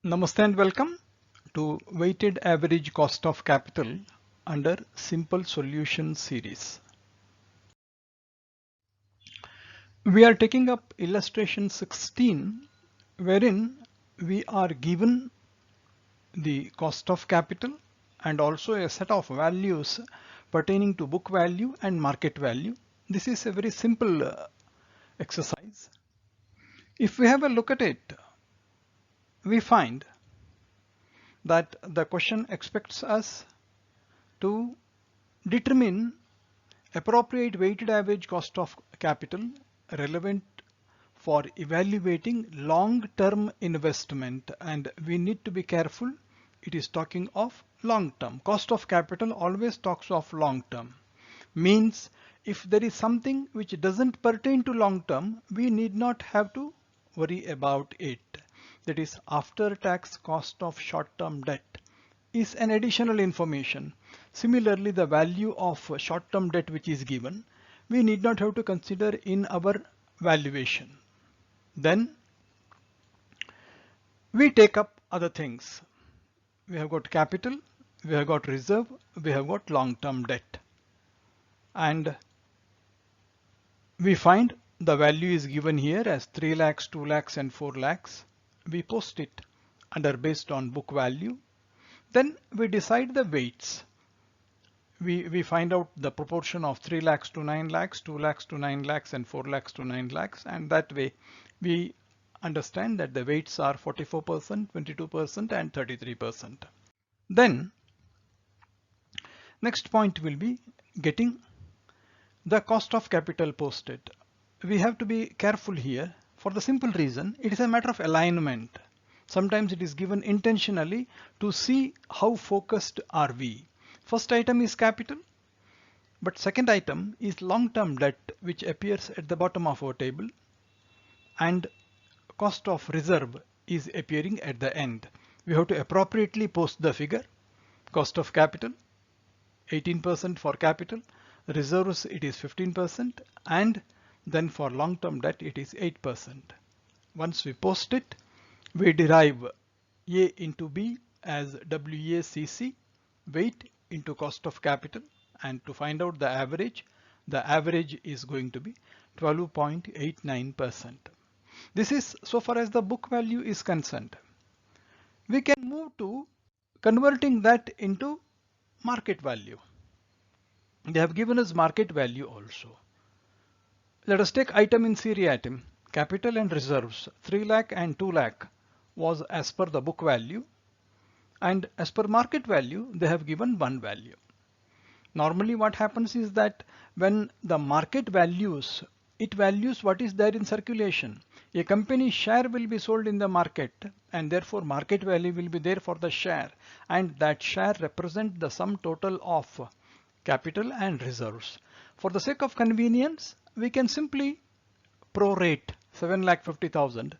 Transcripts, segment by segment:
Namaste and welcome to Weighted Average Cost of Capital under Simple Solutions series. We are taking up illustration 16, wherein we are given the cost of capital and also a set of values pertaining to book value and market value. This is a very simple exercise. If we have a look at it, we find that the question expects us to determine appropriate weighted average cost of capital relevant for evaluating long-term investment, and we need to be careful. It is talking of long-term. Cost of capital always talks of long-term. Means if there is something which doesn't pertain to long-term, we need not have to worry about it. That is, after-tax cost of short-term debt is an additional information. Similarly, the value of short-term debt which is given, we need not have to consider in our valuation. Then we take up other things. We have got capital, we have got reserve, we have got long-term debt. And we find the value is given here as 3 lakhs, 2 lakhs and 4 lakhs. We post it under based on book value. Then we decide the weights. We find out the proportion of 3 lakhs to 9 lakhs, 2 lakhs to 9 lakhs and 4 lakhs to 9 lakhs, and that way we understand that the weights are 44%, 22% and 33%. Then next point will be getting the cost of capital posted. We have to be careful here for the simple reason it is a matter of alignment. Sometimes it is given intentionally to see how focused are we. First item is capital, but second item is long-term debt, which appears at the bottom of our table, and cost of reserve is appearing at the end. We have to appropriately post the figure. Cost of capital 18% for capital, reserves it is 15%, and then for long-term debt it is 8%. Once we post it, we derive A into B as WACC, weight into cost of capital, and to find out the average is going to be 12.89%. This is so far as the book value is concerned. We can move to converting that into market value. They have given us market value also. Let us take item in seriatim. Capital and reserves 3 lakh and 2 lakh was as per the book value, and as per market value they have given one value. Normally what happens is that when the market values, it values what is there in circulation. A company share will be sold in the market, and therefore market value will be there for the share, and that share represents the sum total of capital and reserves. For the sake of convenience, we can simply prorate 7,50,000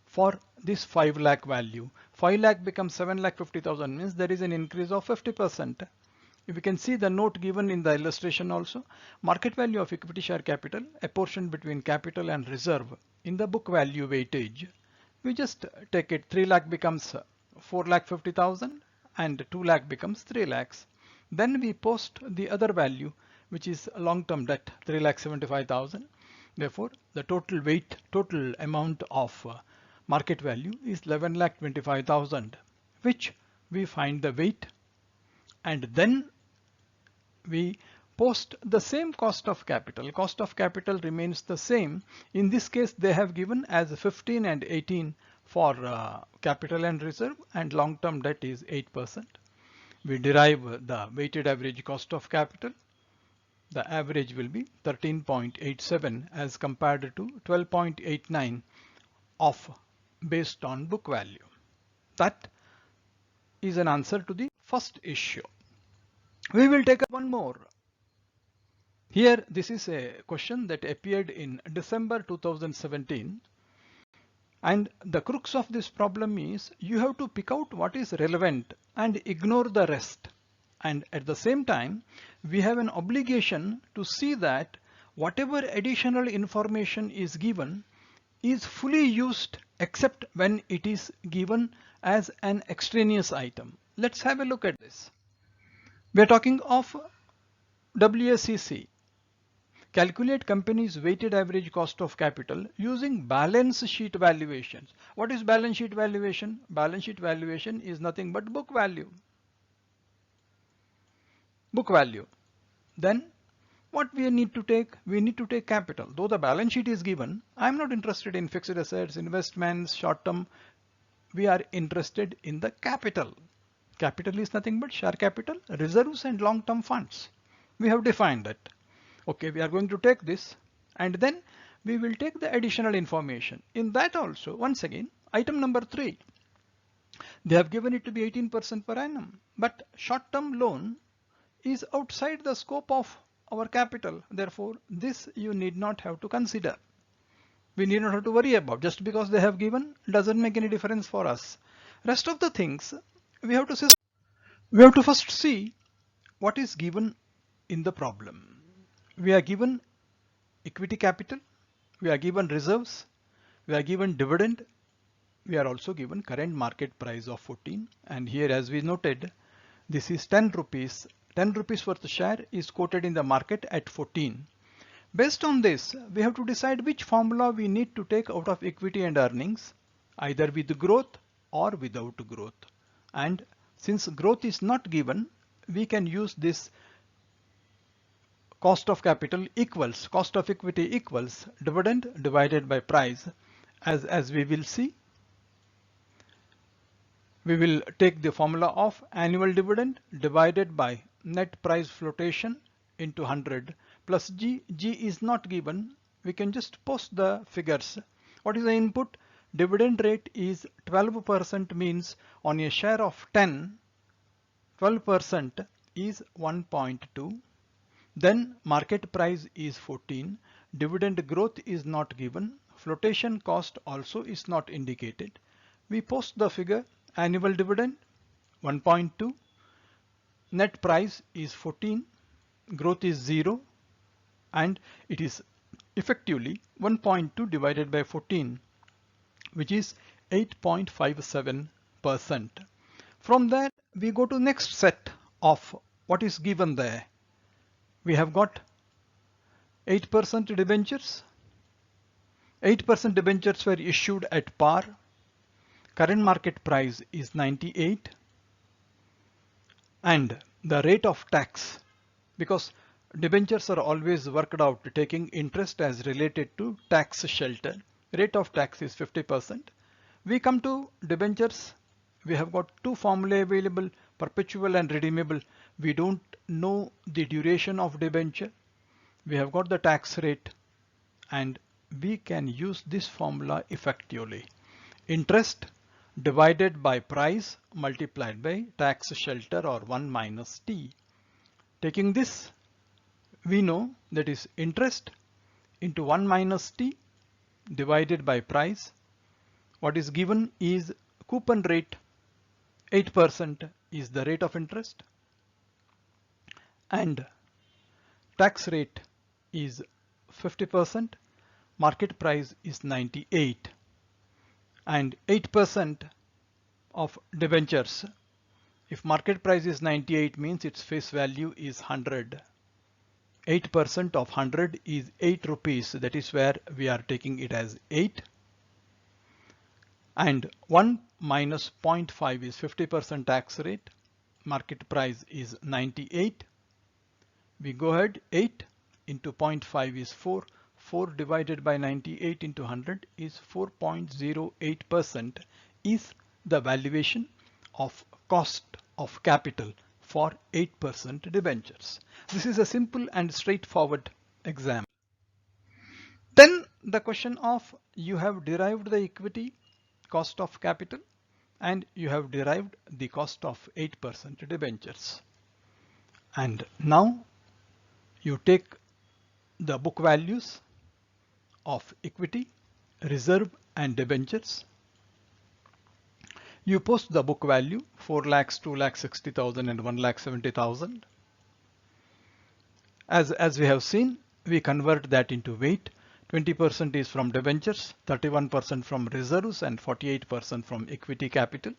for this 5 lakh value. 5 lakh becomes 7,50,000 means there is an increase of 50%. If you can see the note given in the illustration also, market value of equity share capital apportioned between capital and reserve in the book value weightage. We just take it, 3 lakh becomes 4,50,000 and 2 lakh becomes 3 lakhs. Then we post the other value, which is long-term debt, 3,75,000. Therefore, the total weight, total amount of market value is 11,25,000, which we find the weight, and then we post the same cost of capital. Cost of capital remains the same. In this case, they have given as 15 and 18 for capital and reserve, and long-term debt is 8%. We derive the weighted average cost of capital. The average will be 13.87 as compared to 12.89 of based on book value. That is an answer to the first issue. We will take up one more. Here, this is a question that appeared in December 2017. And the crux of this problem is you have to pick out what is relevant and ignore the rest. And at the same time, we have an obligation to see that whatever additional information is given is fully used except when it is given as an extraneous item. Let's have a look at this. We are talking of WACC. Calculate company's weighted average cost of capital using balance sheet valuations. What is balance sheet valuation? Balance sheet valuation is nothing but book value. Book value. Then what we need to take? We need to take capital. Though the balance sheet is given, I'm not interested in fixed assets, investments, short term. We are interested in the capital. Capital is nothing but share capital, reserves and long-term funds. We have defined that. Okay, we are going to take this and then we will take the additional information. In that also, once again, item number 3, they have given it to be 18% per annum, but short-term loan is outside the scope of our capital. Therefore, this you need not have to consider. We need not have to worry about. Just because they have given doesn't make any difference for us. Rest of the things we have to first see what is given in the problem. We are given equity capital, we are given reserves, we are given dividend, we are also given current market price of 14, and here as we noted, this is 10 rupees. 10 rupees worth share is quoted in the market at 14. Based on this, we have to decide which formula we need to take out of equity and earnings, either with growth or without growth. And since growth is not given, we can use this cost of capital equals cost of equity equals dividend divided by price. As we will see, we will take the formula of annual dividend divided by net price flotation into 100 plus G. G is not given. We can just post the figures. What is the input? Dividend rate is 12%, means on a share of 10, 12% is 1.2. Then market price is 14. Dividend growth is not given. Flotation cost also is not indicated. We post the figure. Annual dividend 1.2. Net price is 14. Growth is 0. And it is effectively 1.2 divided by 14, which is 8.57%. From that, we go to next set of what is given there. We have got 8% debentures. 8% debentures were issued at par. Current market price is 98. And the rate of tax, because debentures are always worked out taking interest as related to tax shelter. Rate of tax is 50%. We come to debentures. We have got two formulae available, perpetual and redeemable. We don't know the duration of debenture. We have got the tax rate and we can use this formula effectively. Interest divided by price multiplied by tax shelter, or 1 minus T. Taking this, we know that is interest into 1 minus T divided by price. What is given is coupon rate. 8% is the rate of interest and tax rate is 50%. Market price is 98 and 8% of debentures. If market price is 98, means its face value is 100. 8% of 100 is 8 rupees. That is where we are taking it as 8. And 1 minus 0.5 is 50% tax rate. Market price is 98. We go ahead, 8 into 0.5 is 4. 4 divided by 98 into 100 is 4.08% is the valuation of cost of capital for 8% debentures. This is a simple and straightforward example. Then the question of you have derived the equity cost of capital and you have derived the cost of 8% debentures. And now you take the book values of equity, reserve and debentures. You post the book value 4 lakhs, 2 lakhs 60,000 and 1 lakh 70,000. As we have seen, we convert that into weight. 20% is from debentures, 31% from reserves, and 48% from equity capital.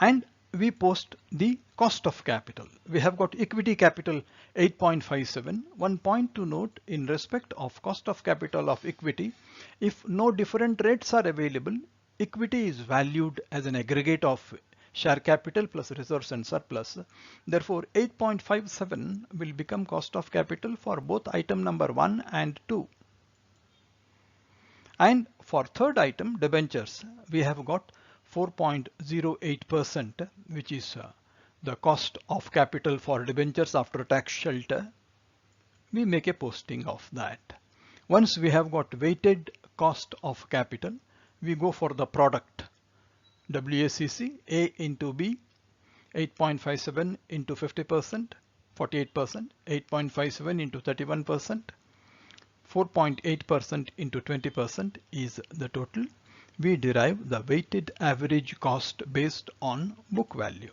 And we post the cost of capital. We have got equity capital 8.57. One point to note in respect of cost of capital of equity, if no different rates are available, equity is valued as an aggregate of share capital plus reserves and surplus. Therefore, 8.57 will become cost of capital for both item number 1 and 2. And for third item, debentures, we have got 4.08%, which is the cost of capital for debentures after tax shelter. We make a posting of that. Once we have got weighted cost of capital, we go for the product. WACC A into B, 8.57 into 50%, 48%, 8.57 into 31%, 4.8% into 20% is the total. We derive the weighted average cost based on book value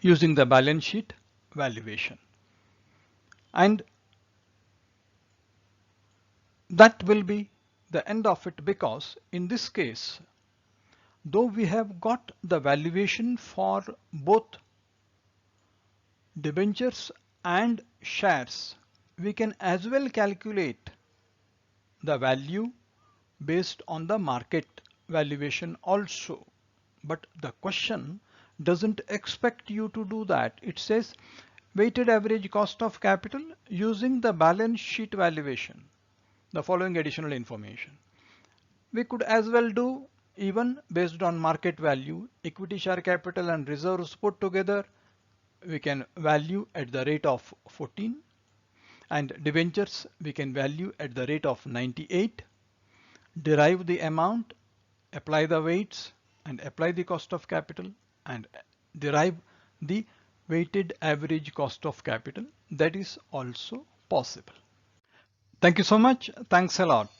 using the balance sheet valuation. And that will be the end of it, because in this case, though we have got the valuation for both debentures and shares, we can as well calculate the value based on the market valuation also. But the question doesn't expect you to do that. It says weighted average cost of capital using the balance sheet valuation, the following additional information. We could as well do even based on market value, equity share capital and reserves put together, we can value at the rate of 14, and debentures we can value at the rate of 98, derive the amount, apply the weights and apply the cost of capital and derive the weighted average cost of capital. That is also possible. Thank you so much. Thanks a lot.